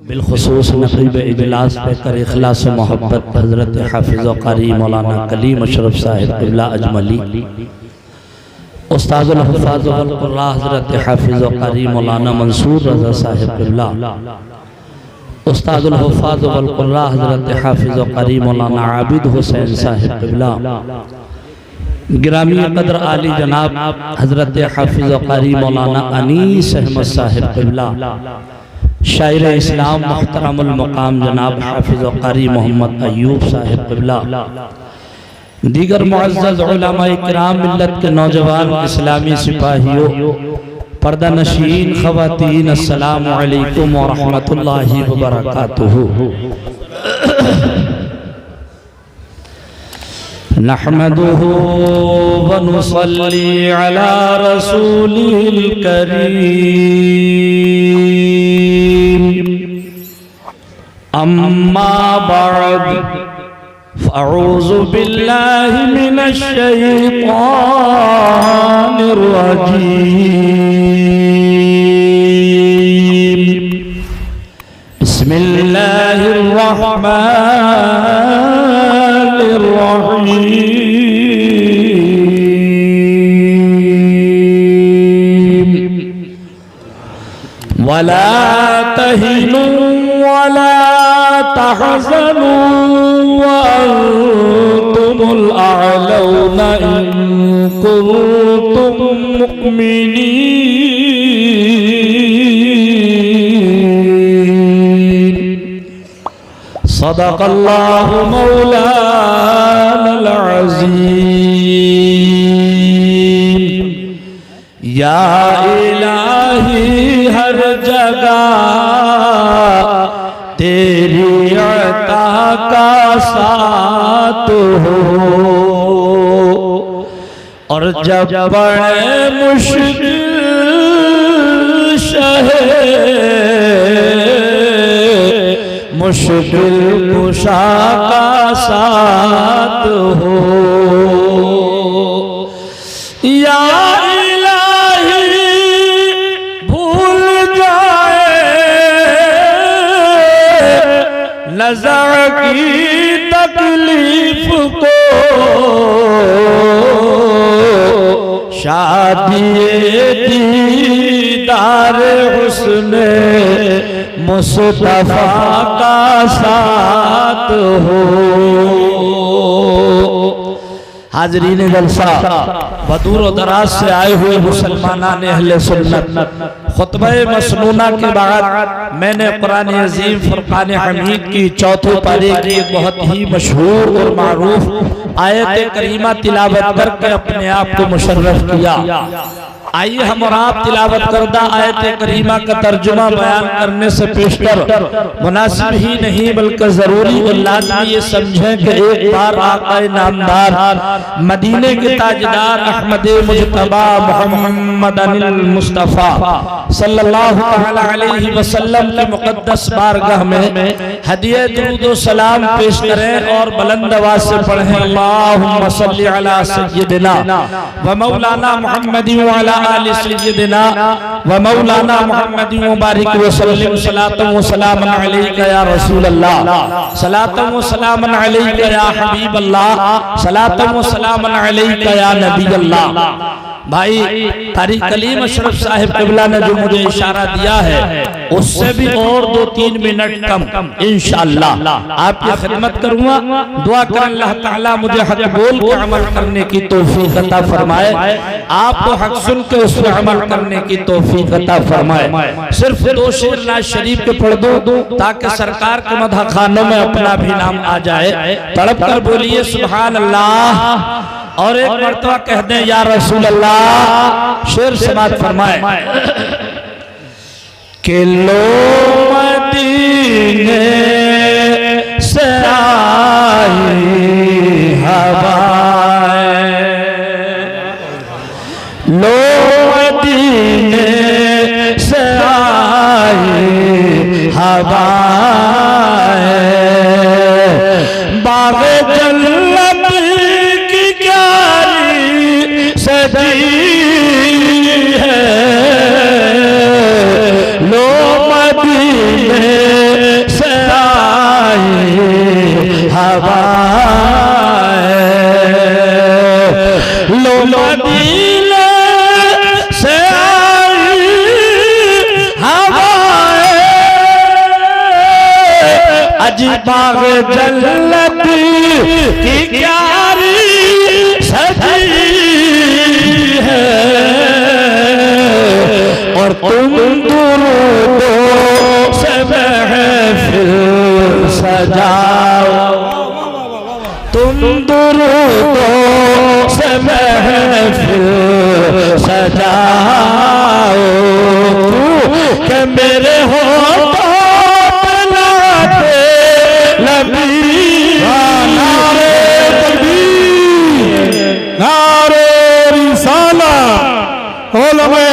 बिलखुसूस नक़ीब इजलास पे कर इखलास मोहब्बत हज़रत हाफिज़ व क़ारी मौलाना कलीम अशरफ साहिब क़िबला अजमली, उस्तादुल हुफ़ाज़ वल क़ुर्रा हज़रत हाफिज़ व क़ारी मौलाना मंसूर रज़ा साहिब क़िबला, उस्तादुल हुफ़ाज़ वल क़ुर्रा हज़रत हाफिज़ व क़ारी मौलाना आबिद हुसैन साहिब क़िबला, गिरामी क़द्र आली जनाब हज़रत हाफिज़ व क़ारी मौलाना अनीस अहमद साहिब क़िबला, शायर इस्लाम मुहतरमुल मकाम जनाब हाफिज़ व क़ारी मोहम्मद अयूब साहिब क़िबला, दीगर मुअज़्ज़ज़ उलमाए किराम मिल्लत के नौजवान इस्लामी सिपाहियों, पर्दा नशीन ख़वातीन, अस्सलामु अलैकुम व रहमतुल्लाहि व बरकातुहू। नहमदुहू व नुसल्ली अला रसूलिल करीम, अम्मा बअद फ़अऊज़ु बिल्लाहि मिनश शैतानिर रजीम, बिस्मिल्लाहिर रहमानिर रहीम, वला तहिनू वला तहज़नू वअंतुमुल अअलौना इन कुंतुम मुमिनीन। सदक़ल्लाहु मौलानल अज़ीम। या इलाही हर जगह तेरी अता का साथ हो, और जब बड़े मुश्किल शहे मुश्किल कुशा का साथ हो। या नज़र की तकलीफ को शादी दीदार हुस्ने मुस्तफा का साथ हो। हाज़रीन जलसा, बदूर व दराज से आए हुए मुसलमानान अहले सुन्नत, खुतबे मसनूना के बाद मैंने कुरान अज़ीम फुरक़ान हमीद की चौथे पारे की एक बहुत ही मशहूर और मारूफ आयत करीमा तिलावत करके अपने आप को मुशर्रफ किया। आइए हम और आप तिलावत करदा आयत करीमा का तर्जुमा बयान करने से पेशतर मुनासिब ही नहीं बल्कि जरूरी और लाज़मी ये समझें कि एक बार आक़ाए नामदार मदीने के ताजदार अहमद मुज्तबा मोहम्मद अनिल मुस्तफ़ा सल्लल्लाहु अलैहि वसल्लम के मुक़द्दस बारगाह में हदिया दुरूद व सलाम पेश करें और बुलंद आवाज़ से पढ़ें, अल्लाहुम्मा सल्लि अला सय्यिदिना व मौलाना मुहम्मद व अला आलि सय्यिदिना व मौलाना मुहम्मद व बारिक व सल्लिम सलातन व सलामन अलैका या रसूल अल्लाह, सलातन व सलामन अलैका या हबीब अल्लाह, सलातन व सलामन अलैका या नबी अल्लाह। भाई कारी कलीम अशरफ साहिब क़िबला ने जो मुझे इशारा दिया है उससे भी और 2-3 मिनट कम इंशाअल्लाह आपकी खिदमत करूंगा। दुआ करें अल्लाह ताला मुझे हक बोल के अमल करने की तौफीक अता फरमाए, आपको हक सुन के उस पर अमल करने की तौफीक अता फरमाए। सिर्फ 2 शेर नाज शरीफ के पढ़ दो ताकि सरकार के मदह खानों में अपना भी नाम आ जाए। तड़प कर बोलिए सुभान अल्लाह और एक मर्तबा कह दें या रसूल अल्लाह। शेर समात फरमाए कि लो मदीने से आई हवाएं, लो मदीने से आई हवाएं, बाग़े जन्नत की क्यारी सजी है, लो मदीने मदीने से आई हवाएं अजबाग जन्नत की क्यारी सजी है और तुम दुरूदों से महफिल सजाओ, तुम दुरूदों से महफिल सजाओ कि मेरे होठों पे लाते नबी। नारे तकबीर, नारे रिसाला, उलमाए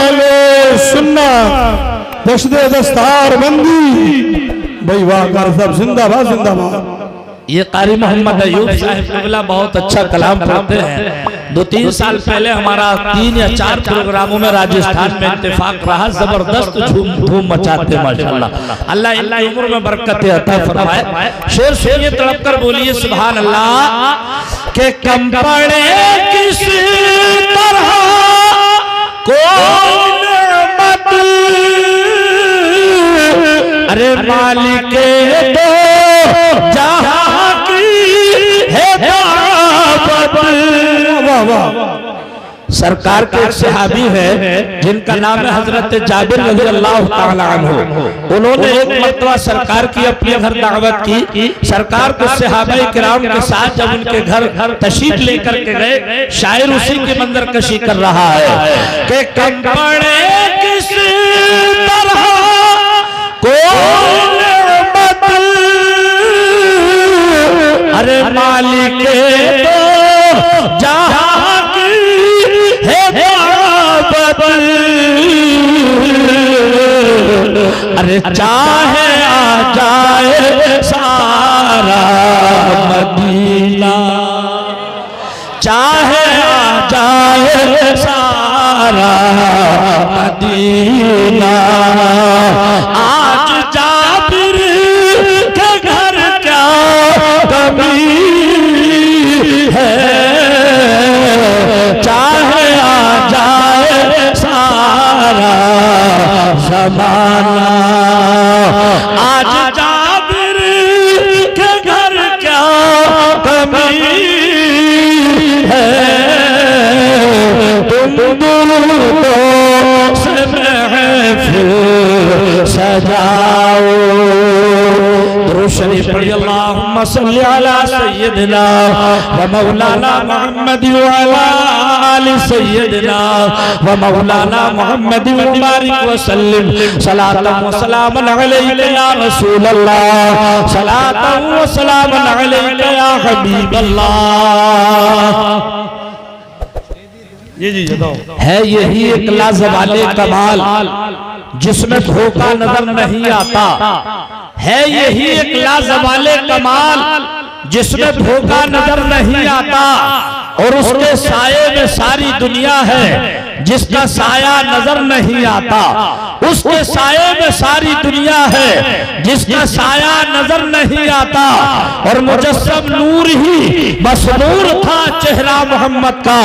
सुन्नत, दश्ते दस्तार बंदी। भाई वाह कार साहब जिंदाबाद जिंदाबाद। ये कारी मोहम्मद अयूब साहब क़िबला बहुत अच्छा कलाम पढ़ते हैं। 2-3 साल पहले हमारा 3 या 4 प्रोग्रामों में राजस्थान में इत्तेफाक रहा, जबरदस्त धूम मचाते माशाअल्लाह। अल्लाह इनकी उम्र में बरकत अता फरमाए। शेर सुनिए, तड़प कर बोलिए सुभान अल्लाह। के कम पड़े किस तरह कोई नेमत, अरे मालिक दो जहां की है दावत। सरकार के एक सहाबी है जिनका नाम है हजरत जाबिर रज़ी अल्लाह तआला अन्हु। उन्होंने एक मर्तबा सरकार की अपने घर दावत की। सरकार को सहाबाए किराम के साथ जब उनके घर तशरीफ लेकर के गए, शायर उसी की मंजरकशी कर रहा है कि कम पड़े किस तरह कोई नेमत, अरे मालिक तो जहां की है दावत, अरे चाहे आ जाए सारा मदीना, चाहे आ जाए सारा मदीना, आज जाबिर के घर क्या कमी है, चाहे आ जाए सारा ज़माना, आज जाबिर के घर क्या कमी है, तुम दुरूदों से महफिल सजाओ। दुरूद शरीफ पढ़िए, अल्लाहुम्मा सल्ली अला सय्यिदिना व मौलाना मुहम्मद व अला आलि सय्यिदिना व मौलाना मुहम्मद व बारिक व सल्लिम सलातन व सलामन अलैका या रसूल अल्लाह, सलातन व सलामन अलैका या हबीब अल्लाह। जी है यही एक लाजवाले कमाल जिसमें धोखा नजर नहीं आता, है यही एक लाजवाले कमाल जिसमें धोखा नजर नहीं आता, और उसके साये में सारी दुनिया है, जिसका साया नजर नहीं आता, उसके साये में सारी दुनिया है, जिसका साया नजर नहीं आता, और मुजस्सम नूर ही बस नूर था चेहरा मोहम्मद का।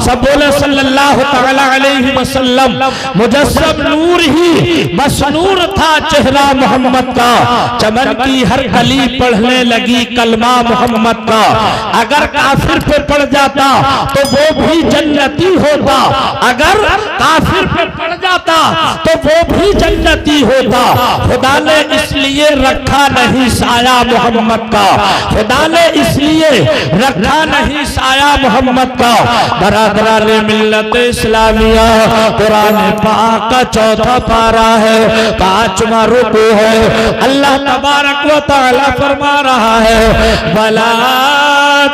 सब बोले सल्लल्लाहु तआला अलैहि वसल्लम। मुजस्सम नूर ही बस नूर था चेहरा मोहम्मद का। चमन की हर कली पढ़ने लगी कलमा मोहम्मद का। अगर काफिर पे पड़ जाता तो वो भी जन्नती होता, अगर काफिर पे पड़ जाता तो वो भी जन्नती होता। खुदा ने इसलिए रखा नहीं साया मोहम्मद का, खुदा ने इसलिए रखा नहीं साया मोहम्मद का। बरादरान मिल्लत इस्लामिया कुरान पाक का 4था पारा है, 5वां रुकू है। अल्लाह तबारक व तआला फरमा रहा है, वला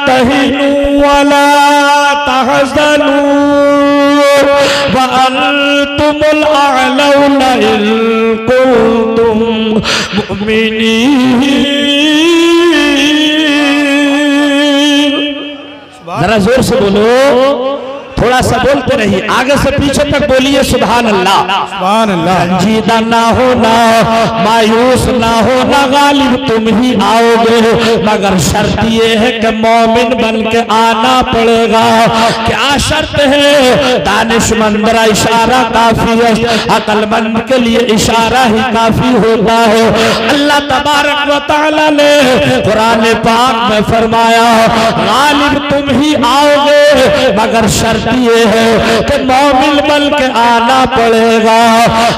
तहिनु वला तहज़नु व अंतुमुल अअलौना इन कुंतुम मुमिनीन। जरा जोर से बोलो थोड़ा सा बोलते रहिए, आगे से पीछे तक बोलिए सुभान अल्लाह। सुभान अल्लाह। रंजीदा ना होना, मायूस ना होना, गालिब तुम ही आओगे, मगर शर्त ये है कि मोमिन बन के आना पड़ेगा। क्या शर्त है? दानिशमंद इशारा काफी है, अकलमंद के लिए इशारा ही काफी होता है। अल्लाह तबारक व तआला ने कुरान पाक में फरमाया गालिब तुम ही आओगे, मगर शर्त ये है कि मोमिन बन के आना पड़ेगा।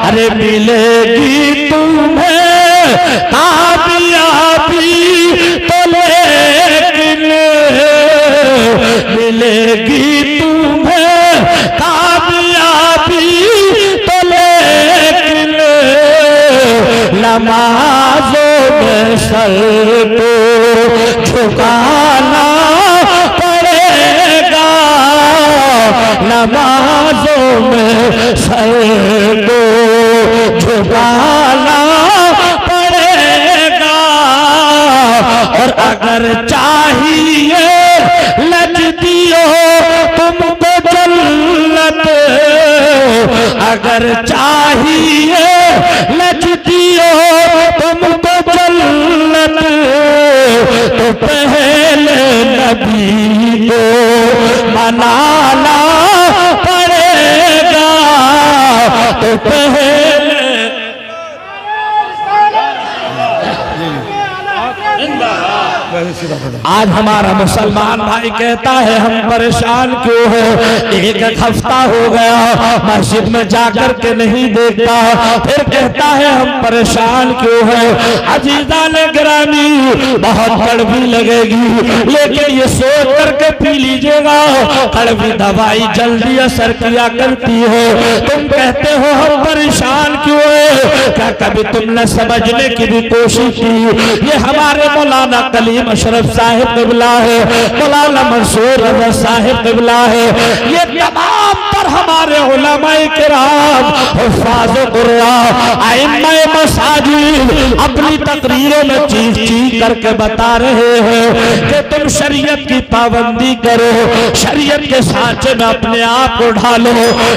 अरे मिलेगी तुम्हें कामयाबी तो लेकिन मिलेगी तुम्हें कामयाबी तो लेकिन नमाजों में सर को झुकाना पड़ेगा, नमाजों में सर को झुकाना पड़ेगा। और अगर चाहिए लज्जियो तुमको जन्नत, अगर चाहिए लज्जियो तुमको जन्नत, तो पहले नबी को मनाना पड़ेगा, तो पहले आज हमारा मुसलमान भाई कहता है हम परेशान क्यों हो, एक हफ्ता हो गया मस्जिद में जाकर के नहीं देखता, फिर कहता है हम परेशान क्यों हो। अजीजान गिरामी बहुत कड़वी लगेगी, लेकिन ये सोच करके पी लीजिएगा, कड़वी दवाई जल्दी असर किया करती है। तुम कहते हो हम परेशान क्यों हो, क्या कभी तुमने समझने की भी कोशिश की? ये हमारे मौलाना कलीम अशरफ साहिब क़िबला है, मौलाना मंसूर रज़ा साहिब क़िबला है, ये तमाम पर हमारे उलमाए किराम हुफ़ाज़ कुरान आइम्माए मसाजिद अपनी तकरीरों में चीख चीख करके बता रहे हैं कि तुम शरीयत की पाबंदी करो, शरीयत के सांचे में अपने आप को ढालो,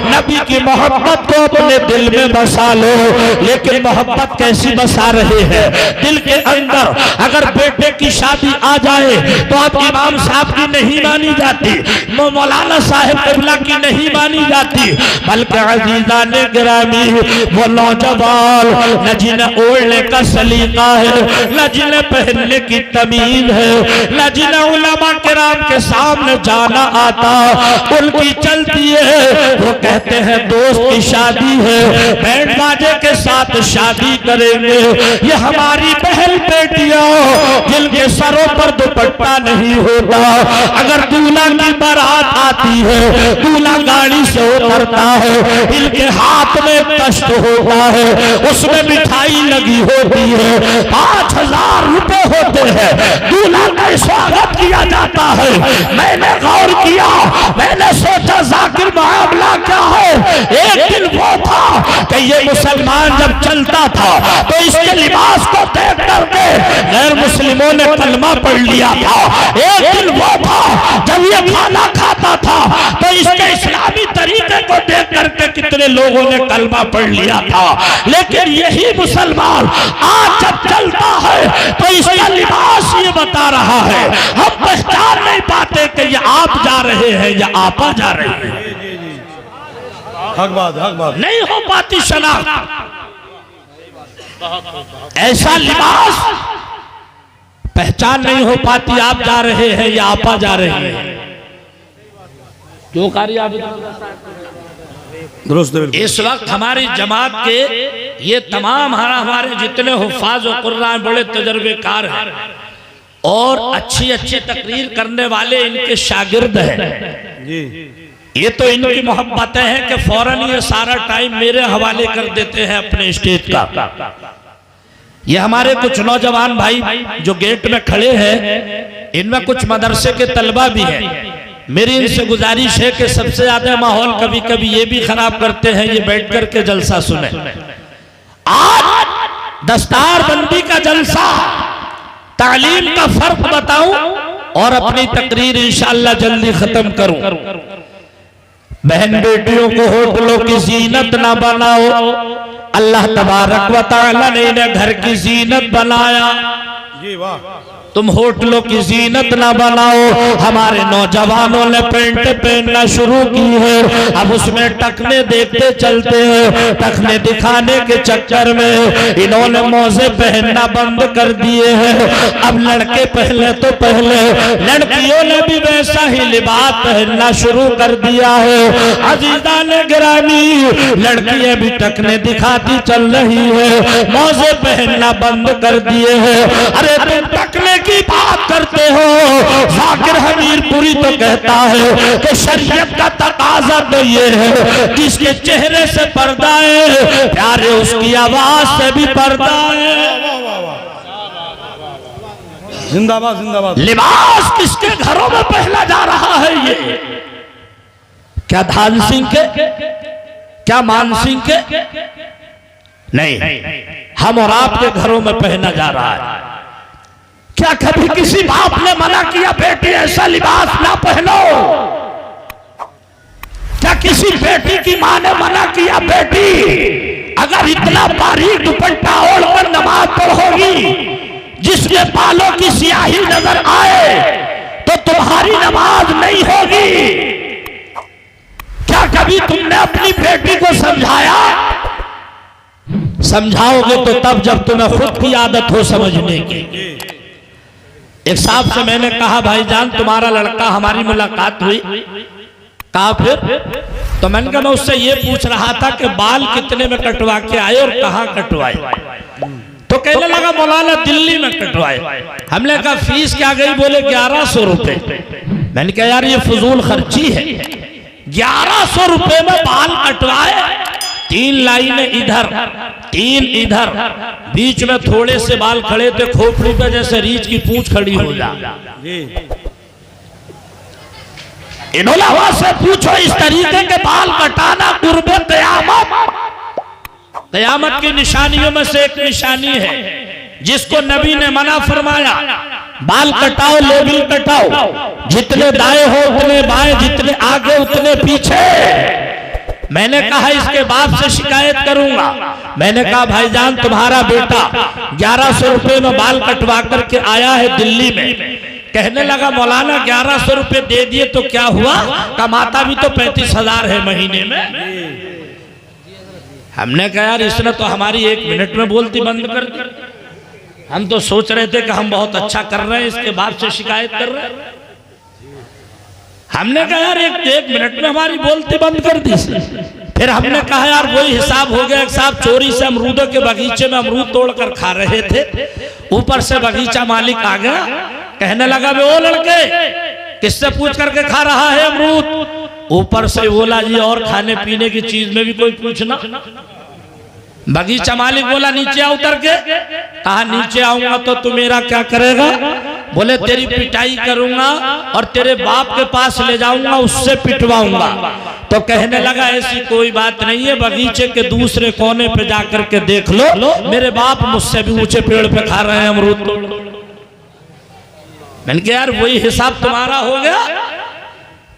नबी की मोहब्बत को अपने दिल में बसा लो। लेकिन मोहब्बत कैसी बसा रहे हैं दिल के अंदर? अगर बेटे की शादी आ जाए तो अब इमाम साहब की नहीं मानी जाती, मौलाना साहिब क़िबला की नहीं मानी जाती, बल्कि अज़ीज़ाने गिरामी वो नौजवान न जिन्हें ओढ़ने का सलीका है, न जिन्हें पहनने की तमीज़ है, न जिन्हें उलमा किराम के सामने जाना आता, उनकी चलती है। वो कहते हैं दोस्त की शादी है, बैंड बाजे के साथ शादी करेंगे। ये हमारी बहन बेटियां जिनके सरों पर दुपट्टा नहीं होता, अगर दूल्हा की बारात आती है, दूल्हा गाड़ी से उतरता है, इनके हाथ में तश्त होता है, उसमें मिठाई लगी होती है, 5000 रुपए होते हैं, दूल्हा का स्वागत किया जाता है। मैंने गौर किया, मैंने सोचा जाकिर मामला क्या है। एक दिन वो था कि ये मुसलमान जब चलता था तो इसके लिबास को देख करके गैर मुस्लिमों ने कलमा पढ़ लिया था। एक दिन वो था जब ये खाना खाता था तो इसके इस्लामी तरीके को देख करके कितने लोगों ने कलमा पढ़ लिया था। लेकिन यही मुसलमान आज जब चलता है तो इसका लिबास ये बता रहा है, हम पहचान नहीं पाते कि ये आप जा रहे हैं या आपा जा रहे हैं। हक बात नहीं हो पाती शनाख्त। ऐसा लिबास पहचान नहीं हो पाती, आप जा रहे हैं या आपा जा रहे हैं। क्यों कारी आप दुरुस्त? इस वक्त हमारी जमात के ये तमाम हमारे जितने हुफ़ाज़ और कुरान बड़े तजर्बेकार हैं और अच्छी अच्छी तकरीर करने वाले इनके शागिर्द हैं। जी, ये तो इनकी मोहब्बतें हैं कि फौरन ये सारा टाइम मेरे हवाले कर देते हैं अपने स्टेज का। ये हमारे कुछ नौजवान भाई जो गेट में खड़े हैं, इनमें कुछ मदरसे के तलबा भी हैं। मेरी इनसे गुजारिश है कि सबसे ज्यादा माहौल कभी कभी ये भी खराब करते हैं, ये बैठ कर के जलसा सुने। आज दस्तारबंदी का जलसा, तालीम का फर्क बताऊं और अपनी तकरीर इंशाअल्लाह जल्दी खत्म करूं। बहन बेटियों को होटलों की जीनत ना बनाओ। अल्लाह तबारक व तआला ने इन्हें घर की जीनत बनाया, जी वाह। तुम होटलों की जीनत ना बनाओ। हमारे नौजवानों ने पेंट पहनना शुरू की है, अब उसमें टखने देखते चलते हैं। टखने दिखाने के चक्कर में इन्होंने मोजे पहनना बंद कर दिए हैं। अब लड़के पहले तो पहले, लड़कियों ने भी वैसा ही लिबास पहनना शुरू कर दिया है। अजीजा ने गिरामी, लड़कियां भी टखने दिखाती चल रही है, मोजे पहनना बंद कर दिए हैं। अरे तुम टखने की बात करते हो, जाकिर हमीरपुरी तो कहता है कि शरीयत का तकाजा तो ये है जिसके चेहरे से पर्दा है, प्यारे उसकी आवाज से भी पर्दा है। जिंदाबाद जिंदाबाद। लिबास किसके घरों में पहना जा रहा है? ये क्या धान सिंह के, क्या मान सिंह के? नहीं, हम और आपके घरों में पहना जा रहा है। क्या कभी किसी बाप ने मना किया बेटी ऐसा लिबास ना पहनो? क्या किसी बेटी की मां ने मना किया बेटी अगर इतना बारीक दुपट्टा ओढ़कर नमाज पढ़ोगी जिसके बालों की स्याही नजर आए तो तुम्हारी नमाज नहीं होगी? क्या कभी तुमने अपनी बेटी को समझाया? समझाओगे तो तब जब तुम्हें खुद की आदत हो समझने की। एक साहब से मैंने कहा भाईजान तुम्हारा लड़का, हमारी मुलाकात हुई, कहा फिर? तो मैंने कहा मैं उससे ये पूछ रहा था कि बाल कितने में कटवा के आए और कहाँ कटवाए? तो कहने लगा मौलाना दिल्ली में कटवाए। हमने कहा फीस क्या गई? बोले 1100 रुपए। मैंने कहा यार ये फजूल खर्ची है, 1100 रुपए में बाल कटवाए। 3 लाइनें इधर 3 इधर, बीच में थोड़े से बाल खड़े थे खोपड़ी पे जैसे रीछ की पूंछ खड़ी हो जा। इन्होंने से पूछो इस तरीके के बाल कटाना कुर्बे क़यामत, क़यामत की निशानियों में से एक निशानी है जिसको नबी ने मना फरमाया। बाल कटाओ, लेबिल कटाओ, जितने दाएं हो उतने बाएं, जितने आगे उतने पीछे। मैंने कहा इसके बाप से शिकायत करूंगा। मैंने कहा भाईजान तुम्हारा बेटा 1100 रुपए में बाल कटवा करके आया है दिल्ली में। कहने लगा मौलाना 1100 रुपए दे दिए तो क्या हुआ? कमाता भी तो 35,000 है महीने में। हमने कहा यार इसने तो हमारी 1 मिनट में बोलती बंद कर दी। हम तो सोच रहे थे कि हम बहुत अच्छा कर रहे हैं, इसके बाप से शिकायत कर रहे हैं। हमने कहा यार एक मिनट में हमारी बोलती बंद कर दी। फिर हमने कहा यार वही हिसाब हो गया। एक साहब चोरी से अमरूदों के बगीचे में अमरूद तोड़कर खा रहे थे, ऊपर से बगीचा मालिक आ गया, कहने लगा वे ओ लड़के किससे पूछ करके खा रहा है अमरूद? ऊपर से बोला जी और खाने पीने की चीज में भी कोई पूछना। बगीचा मालिक बोला नीचे आ उतर के। कहा नीचे आऊंगा तो तू मेरा क्या करेगा? बोले तेरी पिटाई करूंगा और तेरे बाप के पास ले जाऊंगा, उससे पिटवाऊंगा। तो कहने लगा ऐसी कोई बात नहीं है, बगीचे के दूसरे कोने पे जाकर के देख लो, मेरे बाप मुझसे भी ऊंचे पेड़ पे खा रहे हैं अमरूद। मैंने कहा यार वही हिसाब तुम्हारा हो गया।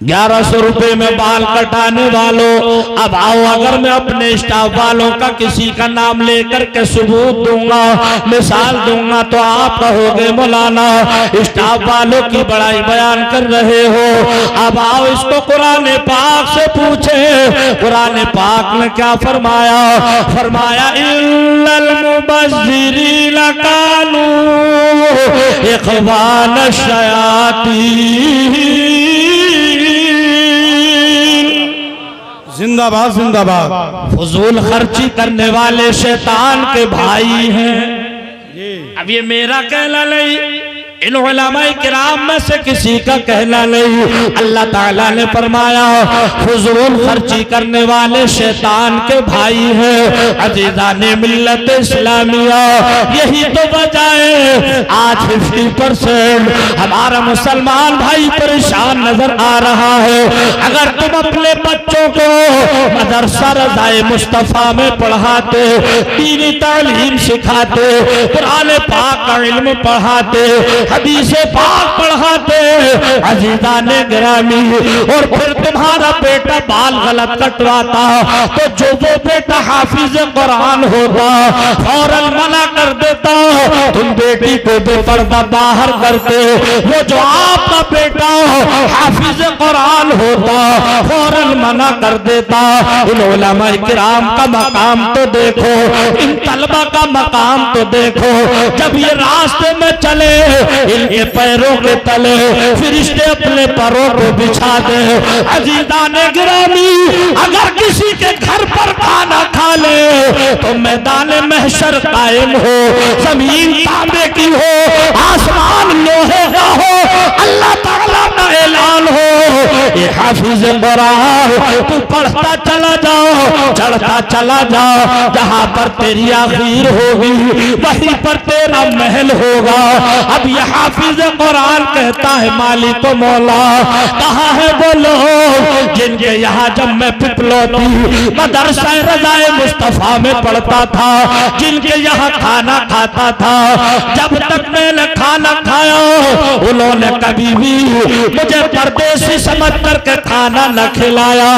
1100 रुपए में बाल कटाने वालों, अब आओ अगर मैं अपने स्टाफ वालों का किसी का नाम लेकर के सबूत दूंगा, मिसाल दूंगा तो आप कहोगे मौलाना स्टाफ वालों की बड़ाई बयान कर रहे हो। अब आओ इसको कुरान पाक से पूछे, कुरान पाक ने क्या फरमाया? फरमाया इन्नल मुबज़्ज़िरीन कानू इख़वान शयातीन। जिंदाबाद जिंदाबाद। फजूल खर्ची करने वाले शैतान के भाई हैं। अब ये मेरा कहना नहीं, इन उलमाए किराम में से किसी का कहना नहीं। अल्लाह ताला ने फरमाया फजूल खर्ची करने वाले शैतान के भाई हैं। अजीज़ाने मिल्लत इस्लामिया, यही तो वजह है आज 50% हमारा मुसलमान भाई परेशान नजर आ रहा है। अगर तुम अपने बच्चों को मदरसा रज़ाए मुस्तफ़ा में पढ़ाते, दीनी तालीम सिखाते, कुरान पाक का इल्म पढ़ाते, हदीस पाक पढ़ाते अजीजान गिरामी। और फिर तुम्हारा बेटा बाल गलत कटवाता तो जो वो बेटा हाफिज कुरान होता फौरन मना कर देता, तुम बेटी को बेपर्दा बाहर करते। वो जो आपका बेटा हाफिज कुरान होता फौरन मना कर देता। इन उलमा किराम का मकाम तो देखो, इन तलबा का मकाम तो देखो। जब ये रास्ते में चले इनके पैरों के तले फरिश्ते अपने पैरों को बिछा दे। अजीज़ाने गिरामी, अगर किसी के घर पर खाना खा ले तो मैदान महशर कायम हो, जमीन तांबे की हो, आसमान लोहे का हो, अल्लाह ताला का ऐलान हो, ये हाफिज कुरान तू पढ़ता चला जाओ, चढ़ता चला जाओ, जहां पर तेरी आखिर होगी वहीं पर तेरा महल होगा। अब ये हाफिज कुरान कहता है मालिक मौला, कहाँ है वो लोग जिनके यहाँ जब मैं पिपलौती मदरसा रज़ाए मुस्तफा में पढ़ता था, जिनके यहाँ खाना खाता था, जब तक मैंने खाना खाया उन्होंने कभी भी मुझे परदेसी समझ करके खाना न खिलाया,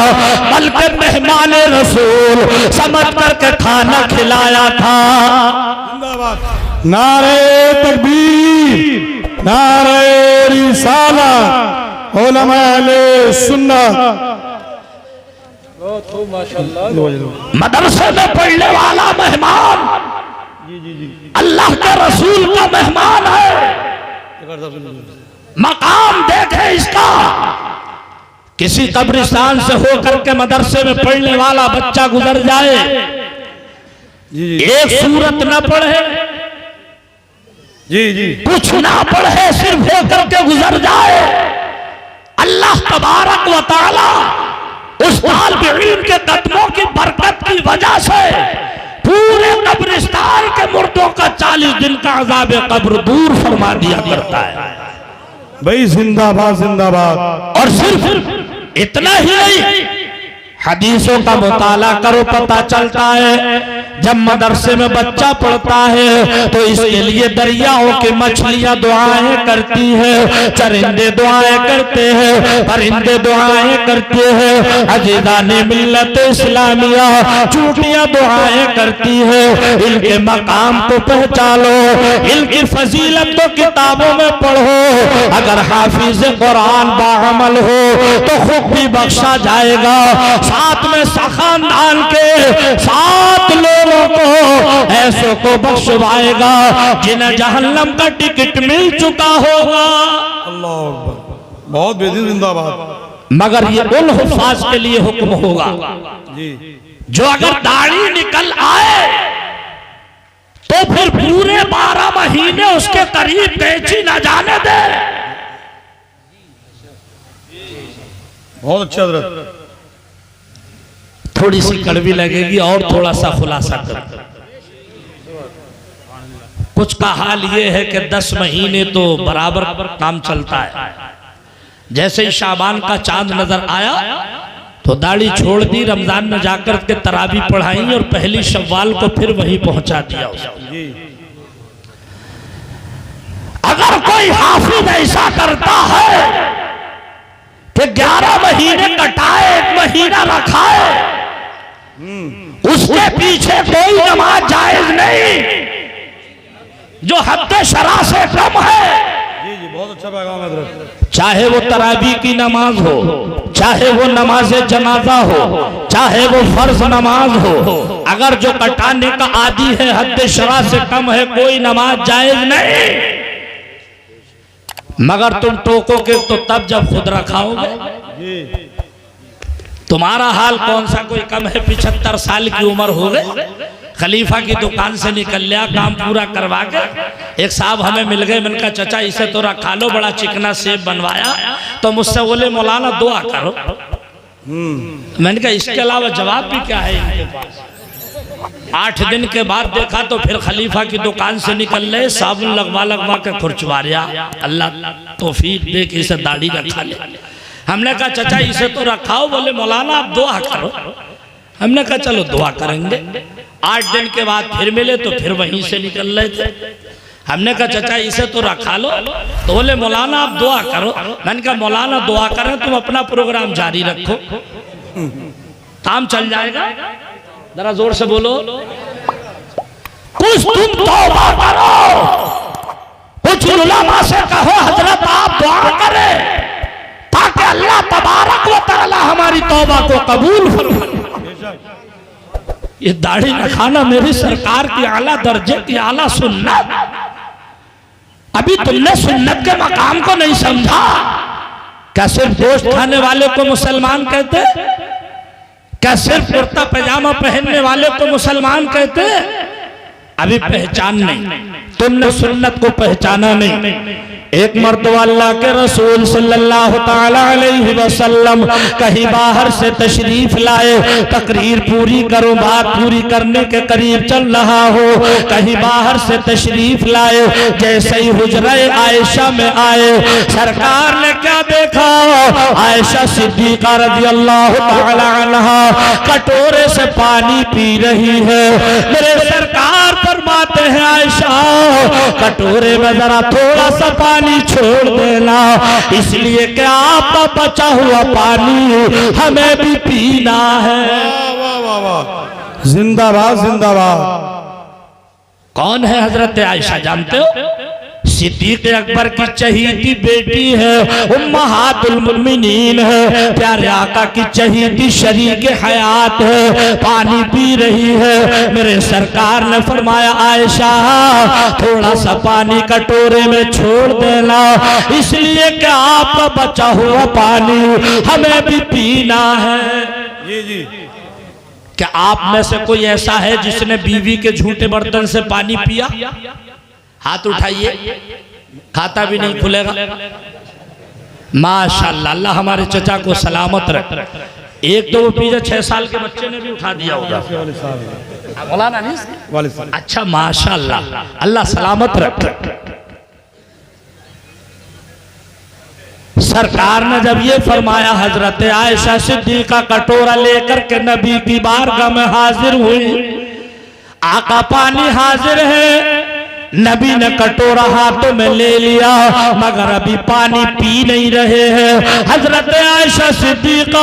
बल्कि मेहमान रसूल समझ करके खाना खिलाया था। नारे तकबीर, नारे रिसालत, उलमा अहले सुन्नत। मदरसे में पढ़ने वाला मेहमान अल्लाह के रसूल का मेहमान है। मकाम देखे इसका, किसी कब्रिस्तान से होकर के मदरसे में पढ़ने वाला बच्चा गुजर जाए, एक सूरत न पढ़े, जी जी कुछ ना पढ़े, सिर्फ होकर के गुजर जाए, अल्लाह तबारक व तआला उस तालिब इल्म के कदमों की बरकत की वजह से पूरे कब्रिस्तान के मुर्दों का 40 दिन का अज़ाब कब्र दूर फरमा दिया करता है भाई। जिंदाबाद जिंदाबाद। और सिर्फ इतना ही नहीं, हदीसों का मुताला करो, पता चलता है जब मदरसे में बच्चा पढ़ता है तो इसके लिए दरियाओं की मछलियां दुआएं करती है, चरिंदे दुआएं करते हैं, परिंदे दुआएं करते हैं, अजीज़ाने मिल्लत इस्लामिया चूटियां दुआएं करती है। इनके मकाम को पहचानो, इनकी फजीलत तो किताबों में पढ़ो। अगर हाफिज कुरान बाअमल हो तो खुद भी बख्शा जाएगा, साथ में खानदान के 7 लोगों को ऐसों को बख्शवाएगा जिन्हें जहन्नम का टिकट मिल चुका होगा। अल्लाह अकबर, बहुत बेहतरीन, जिंदाबाद। मगर ये उन हुफ़ाज़ के लिए हुक्म होगा जी, जो अगर दाढ़ी निकल आए तो फिर पूरे 12 महीने उसके करीब कैंची न जाने दे। बहुत अच्छा हज़रत। थोड़ी सी कड़वी लगेगी और थोड़ा सा खुलासा कर। कुछ का हाल ये है कि 10 महीने तो बराबर काम चलता है। जैसे ही शाबान का चांद नजर आया तो दाढ़ी छोड़ दी, रमजान में जाकर के तरावी पढ़ाई और पहली शव्वाल को फिर वहीं पहुंचा दिया उसको। अगर कोई हाफिज ऐसा करता है कि 11 महीने कटाए, 1 महीना रखाए, उसके पीछे कोई नमाज जायज नहीं जो हद शरा से कम है। जी जी, बहुत अच्छा पैगाम है हज़रत। चाहे वो तरावी की नमाज हो, चाहे वो नमाज जनाजा हो, चाहे वो फर्ज नमाज हो, अगर जो कटाने का आदी है हद शरा से कम है, कोई नमाज जायज नहीं। मगर तुम टोकोगे तो तब जब खुद रखाओगे। तुम्हारा हाल कौन सा कोई कम है, 75 साल की उम्र हो गई, खलीफा की दुकान से निकल लिया, काम पूरा करवा के एक साहब हमें मिल गए। मैंने कहा चाचा इसे तो रखा लो, बड़ा चिकना सेब बनवाया। तो मुझसे बोले मौलाना दुआ करो। मैंने कहा इसके अलावा जवाब भी क्या है इनके पास। 8 दिन के बाद देखा तो फिर खलीफा की दुकान से निकल रहे, साबुन लगवा के खुरचवा रिया। अल्लाह तौफीक दे के इसे दाढ़ी रखा ले। हमने कहा चाचा इसे तो रखाओ। बोले मौलाना आप दुआ करो। हमने कहा चलो दुआ करेंगे। 8 दिन के बाद फिर मिले तो फिर वहीं से निकल रहे थे। हमने कहा चाचा इसे तो रखा लो, तो बोले मौलाना आप दुआ करो। मैंने कहा मौलाना दुआ करें, तुम अपना प्रोग्राम जारी रखो, काम चल जाएगा। जरा जोर से बोलो, कुछ तुम तौबा करो, कुछ उलमा से कहो हजरत आप दुआ करें ताकि अल्लाह तबारक व तआला हमारी तौबा को कबूल फरमाए। ये दाढ़ी रखाना मेरी सरकार की आला दर्जे की आला सुन्नत। अभी तुमने सुन्नत के मकाम को नहीं समझा। क्या सिर्फ गोश्त खाने वाले को मुसलमान कहते? क्या सिर्फ कुर्ता पैजामा पहनने वाले को मुसलमान कहते? अभी पहचान नहीं, तुमने सुन्नत को पहचाना नहीं। एक मर्तबा अल्लाह के रसूल सल्लल्लाहु ताला अलैहि वसल्लम कहीं बाहर से तशरीफ लाए, तकरीर पूरी करो, बात पूरी करने के करीब चल रहा हो, कहीं बाहर से तशरीफ लाए, जैसे ही हुजरे आयशा में आए, सरकार ने क्या देखा? आयशा सिद्दीका रज़ियल्लाहु ताला अन्हा कटोरे से पानी पी रही है। मेरे सरकार फरमाते हैं आयशा कटोरे में जरा थोड़ा सा पानी छोड़ देना, इसलिए कि आपका बचा हुआ पानी हमें भी पीना है। वाह वाह वाह, जिंदाबाद जिंदाबाद। कौन है हजरत आयशा जानते हो? सिद्दीक अकबर की चहीती बेटी है, उम्महातुल मुमिनीन है, प्यारे आका की चहीती शरीक हयात है, पानी पी रही है। मेरे सरकार ने फरमाया आयशा थोड़ा सा पानी कटोरे में छोड़ देना, इसलिए कि आपका बचा हुआ पानी हमें भी पीना है। जी जी। क्या आप में से कोई ऐसा है जिसने बीवी के झूठे बर्तन से पानी पिया? हाथ उठाइए, खाता भी नहीं खुलेगा। माशाल्लाह, अल्लाह हमारे चचा को सलामत रख। एक तो वो पीछे 6 साल के बच्चे ने भी उठा दिया होगा, मौलाना नहीं? अच्छा माशाल्लाह, अल्लाह सलामत रख। सरकार ने जब ये फरमाया, हजरत आयशा सिद्दीका कटोरा लेकर के नबी की बारगाह में हाजिर हुई। आका पानी हाजिर है, नबी ने कटोरा हाथों में ले लिया, मगर अभी पानी पी नहीं रहे हैं। हजरत आयशा सिद्दीका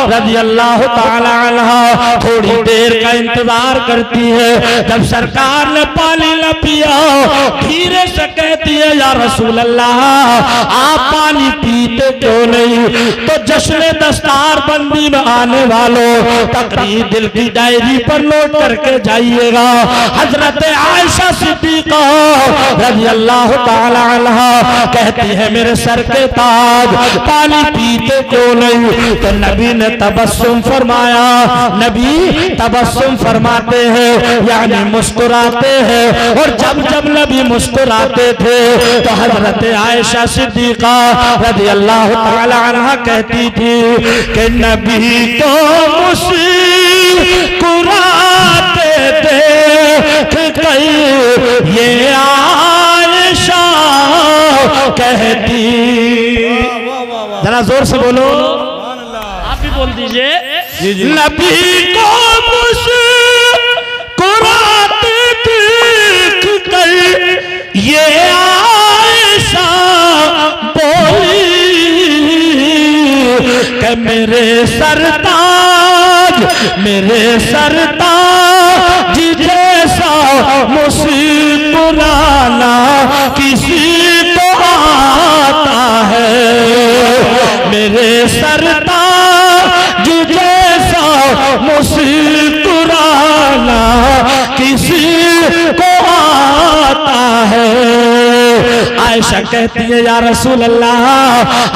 रज़ियल्लाहु ताला अन्हा थोड़ी देर का इंतजार करती है। जब सरकार ने पानी न पिया, धीरे से कहती है या रसूल अल्लाह आप पानी पीते क्यों नहीं? तो जश्न दस्तार बंदी में आने वालों तकरीर दिल की डायरी पर नोट करके जाइएगा। हजरत आयशा सिद्दीका रज़ियल्लाहु ताला अन्हा कहती है मेरे सर के ताज पानी पीते क्यों नहीं? तो नबी ने तबस्सुम फरमाया। नबी तबस्सुम फरमाते हैं यानी मुस्कुराते हैं, और जब जब नबी मुस्कुराते थे तो हजरत आयशा सिद्दीका रज़ियल्लाहु ताला अन्हा कहती थी कि नबी को मुस्कुराते थे ये आयशा कहती। जरा जोर से बोलो, आप भी बोल दीजिए। नबी को मुस्कुराते देख कर ये आयशा बोली कि मेरे सरताज जैसा मुस्कुराना किसी को आता है। मेरे सरताज जैसा मुस्कुराना किसी को आता है। आयशा कहती है या रसूल अल्लाह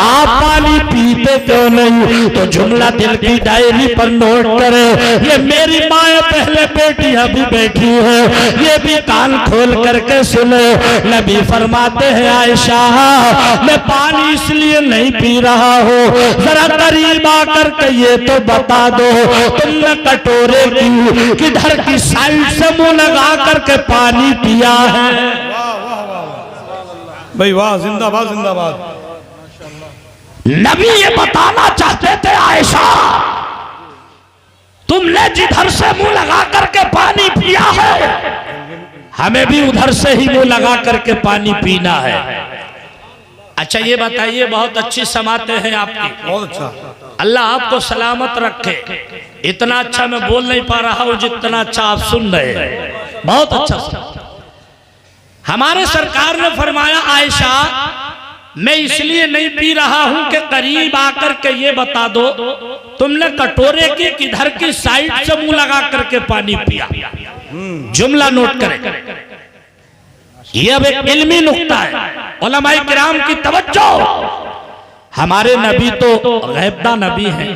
आप पानी पीते क्यों नहीं? तो जुमला दिल की डायरी पर नोट करे। ये मेरी माँ पहले बेटी अभी बैठी है, ये भी कान खोल करके सुने। नबी फरमाते हैं आयशा मैं पानी इसलिए नहीं पी रहा हूँ, जरा करीब आकर के ये तो बता दो तुमने कटोरे की किधर की साइड से मुंह लगा करके पानी पिया है? भाई वाह, जिंदाबाद जिंदाबाद। नबी ये बताना चाहते थे आयशा तुमने जिधर से मुंह लगा करके पानी पिया है हमें भी उधर से ही मुंह लगा करके पानी पीना है। अच्छा ये बताइए, बहुत अच्छी समातें हैं आपकी, बहुत अच्छा। अल्लाह आपको सलामत रखे। इतना अच्छा मैं बोल नहीं पा रहा हूं जितना अच्छा आप सुन रहे हैं, बहुत अच्छा। हमारे सरकार ने फरमाया, आयशा मैं इसलिए नहीं पी रहा हूं कि करीब आकर के ये बता दो तुमने कटोरे की किधर की साइड से मुंह लगा करके पानी पिया। जुमला नोट करें, ये अब एक इल्मी नुक्ता है, उलमाए किराम की तवज्जो। हमारे नबी तो गैबदा नबी हैं,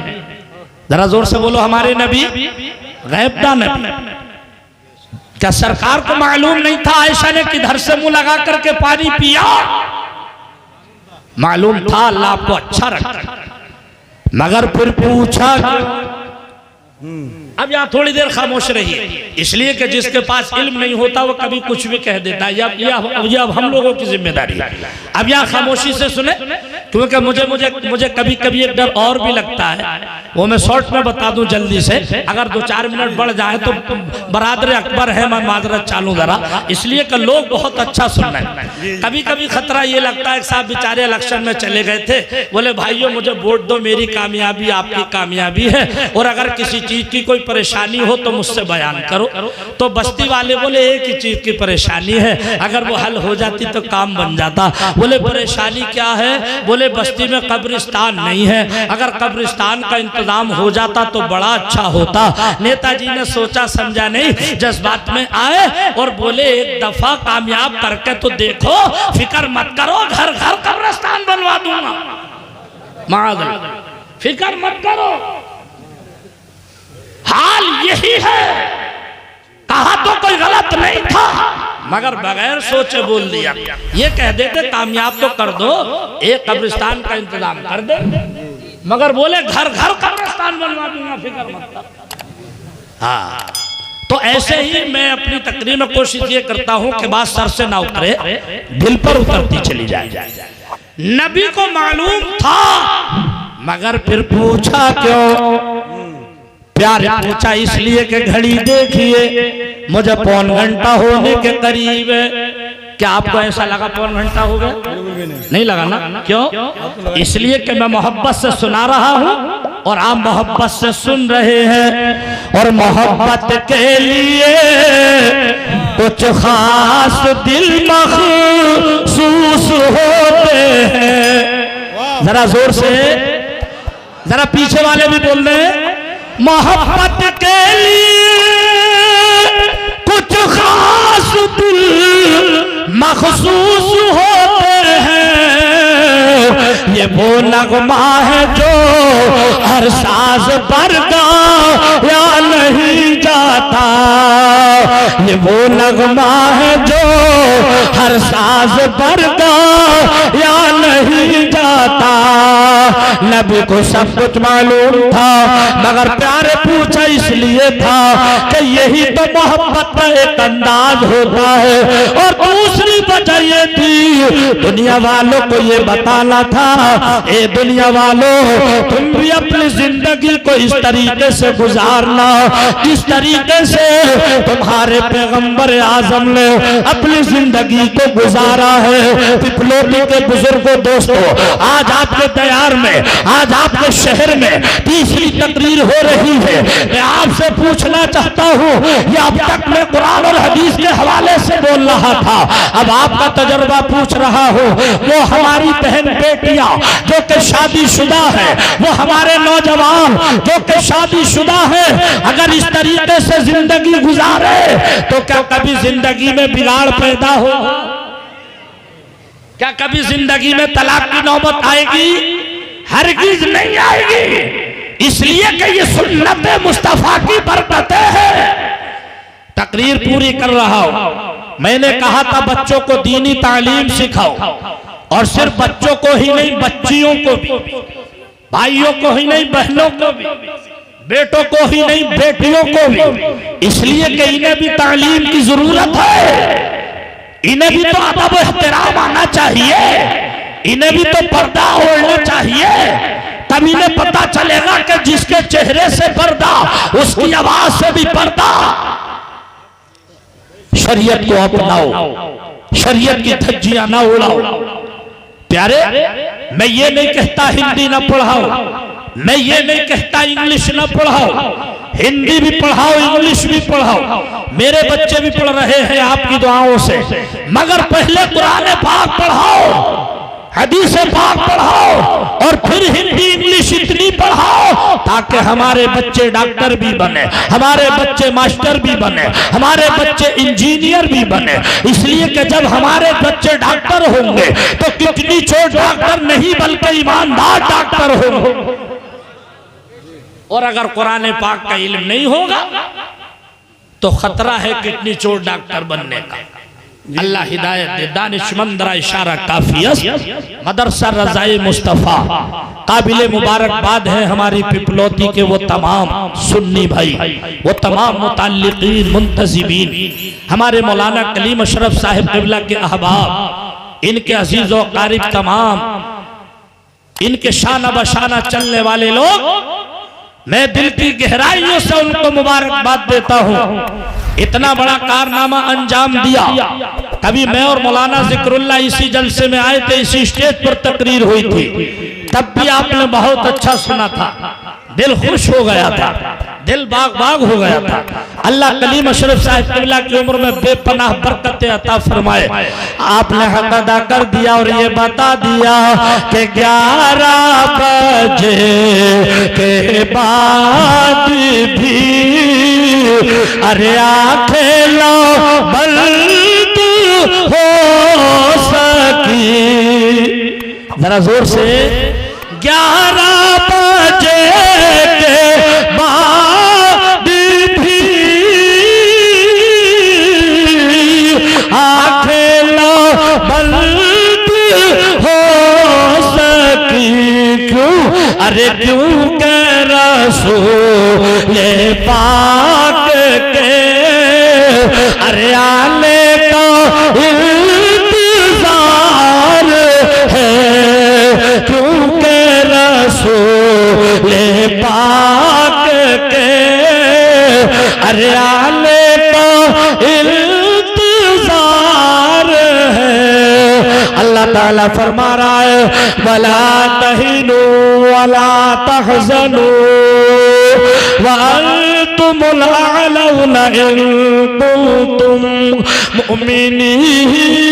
जरा जोर से बोलो, हमारे नबी गैबदा नबी। क्या सरकार को मालूम नहीं था आयशा ने किधर से मुंह लगा करके पानी पिया? मालूम था, अल्लाह आपको अच्छा रखा, मगर फिर पूछा। अब यहाँ थोड़ी देर खामोश रहिए, इसलिए कि जिसके पास इल्म नहीं होता वो कभी कुछ भी कह देता है। ये अब हम लोगों की जिम्मेदारी है। अब यहाँ खामोशी से सुने, क्योंकि मुझे कभी कभी एक डर और भी लगता है, वो मैं शॉर्ट में बता दूं जल्दी से, अगर 2-4 मिनट बढ़ जाए तो बरादर अकबर है, मैं माजरत चालू जरा, इसलिए कि लोग बहुत अच्छा सुन रहे हैं। कभी कभी खतरा ये लगता है, साहब बेचारे इलेक्शन में चले गए थे, बोले भाइयों मुझे वोट दो, मेरी कामयाबी आपकी कामयाबी है, और अगर किसी चीज की कोई परेशानी हो तो मुझसे बयान करो। तो बस्ती वाले बोले एक ही चीज की परेशानी है, अगर वो हल हो जाती तो काम बन जाता। बोले परेशानी क्या है? बोले बस्ती में कब्रिस्तान नहीं है, अगर कब्रिस्तान का इंतजाम हो जाता तो बड़ा अच्छा होता। नेताजी ने सोचा समझा नहीं, जज्बात में आए और बोले एक दफा कामयाब करके तो देखो, फिक्र मत करो, घर घर कब्रिस्तान बनवा दूंगा, माज़अल्लाह, फिक्र मत करो। हाल यही है, कहा तो कोई गलत नहीं था, मगर बगैर सोचे बोल दिया। ये कह देते कामयाब तो कर दो, एक कब्रिस्तान का इंतजाम कर दे, मगर बोले घर घर कब्रिस्तान बनवा दूंगा, फिक्र मत कर। हाँ, तो ऐसे ही मैं अपनी तकरीर में कोशिश ये करता हूं कि बात सर से ना उतरे, दिल पर उतरती चली जाए। नबी को मालूम था, मगर फिर पूछा क्यों? प्यार पूछा इसलिए कि घड़ी देखिए मुझे 1.25 घंटा होने के करीब है। क्या आपको ऐसा लगा 1.25 घंटा हो गया? नहीं लगा ना? क्यों? इसलिए कि मैं मोहब्बत से सुना रहा हूँ और आप मोहब्बत से सुन रहे हैं, और मोहब्बत के लिए कुछ खास दिल मखसूस होते हैं। जरा जोर से, जरा पीछे वाले भी बोल रहे हैं, मोहब्बत के लिए कुछ खास दिल मखसूस होते हैं। ये वो नगमा है जो हर साज पर गाया नहीं जाता, ये वो नगमा है जो हर साज पर गाया नहीं जाता। नबी को सब कुछ मालूम था, मगर प्यारे पूछा इसलिए था कि यही तो मोहब्बत का एक अंदाज होता है। और दूसरी वजह ये थी, दुनिया वालों को ये बताना था, ए दुनिया वालों तुम भी अपनी जिंदगी को इस तरीके से गुजारना जिस तरीके से तुम्हारे पैगंबर आजम ने अपनी जिंदगी को गुजारा है। पिपलोटी के बुजुर्गों, दोस्तों, आज आपके तैयार में, आज आपके शहर में तीसरी तकरीर हो रही है। मैं आपसे पूछना चाहता हूँ, ये अब तक मैं कुरान और हदीस के हवाले से बोल रहा था, अब आपका तजर्बा पूछ रहा हूँ। वो हमारी बहन बेटियां जो कि शादीशुदा है, वो हमारे नौजवान जो कि शादीशुदा है, अगर इस तरीके से जिंदगी गुजारे तो क्या कभी जिंदगी में बिगाड़ पैदा हो? क्या कभी जिंदगी में तलाक की नौबत आएगी? हरगिज नहीं आएगी, इसलिए कि ये सुन्नत मुस्तफा की बरकतें हैं। तकरीर पूरी कर रहा हूं। मैंने कहा था बच्चों को दीनी तालीम सिखाओ, और सिर्फ बच्चों को ही नहीं, बच्चियों को भी, भाइयों को ही नहीं, बहनों को भी, बेटों को ही नहीं, बेटियों को भी, इसलिए कि इन्हें भी तालीम की जरूरत है। इन्हें भी तो अदब एहतराम आना चाहिए, इन्हें भी तो पर्दा ओढ़ना चाहिए, तब इन्हें पता चलेगा कि जिसके चेहरे से पर्दा उसकी आवाज से भी पर्दा। शरीयत को अपनाओ, शरीयत की धज्जियां ना उड़ाओ। प्यारे, मैं ये नहीं कहता हिंदी ना पढ़ाओ, मैं ये नहीं कहता इंग्लिश ना पढ़ाओ, हिंदी भी पढ़ाओ, इंग्लिश भी पढ़ाओ, मेरे बच्चे भी पढ़ रहे हैं आपकी दुआओं से, मगर पहले कुरान पाक पढ़ाओ, हदीस पाक पढ़ाओ और फिर हिंदी इंग्लिश इतनी पढ़ाओ ताकि हमारे बच्चे डॉक्टर भी बने, हमारे बच्चे मास्टर भी बने, हमारे बच्चे इंजीनियर भी बने। इसलिए कि जब हमारे बच्चे डॉक्टर होंगे तो कितनी छोट डॉक्टर नहीं बल्कि ईमानदार डॉक्टर होंगे। और अगर कुरान पाक का इल्म नहीं होगा तो खतरा है कितनी चोर डॉक्टर बनने का। अल्लाह हिदायत दे। दानिशमंद रा इशारा काफियस मदरसा रज़ाए मुस्तफ़ा काबिले मुबारकबाद है हमारी पिपलौती के वो तमाम सुन्नी भाई, वो तमाम मुताल्लिकीन मुंतज़िबीन, हमारे मौलाना कलीम अशरफ साहिब क़िबला के अहबाब, इनके अजीज़ व क़ारिब तमाम, इनके शाना बशाना चलने वाले लोग, मैं दिल की गहराइयों से उनको मुबारकबाद देता हूँ। इतना बड़ा कारनामा अंजाम दिया। कभी मैं और मौलाना जिक्रुल्लाह इसी जलसे में आए थे, इसी स्टेज पर तकरीर हुई थी, तब भी आपने बहुत अच्छा सुना था, दिल खुश हो गया था, दिल बाग बाग हो गया था। अल्लाह कलीम अशरफ साहिब क़िबला की उम्र में बेपनाह बरकतें अता फरमाए। आपने हक अदा कर दिया और ये बता दिया कि 11 बजे के बाद भी अरे आंखें लो बंद हो सकी। जरा जोर से 11 बजे के बाद भी आंखें लो बंद हो सकी। क्यों? अरे क्यों के रसूल पाक के अरे आने का इंतजार है, क्योंकि रसूल पाक के अरे आने का इंतजार है। अल्लाह ताला फरमा रहा है वला तहिनु वला तहज़नु व अंतुमुल अअलौना इन कुंतुम मुमिनीन।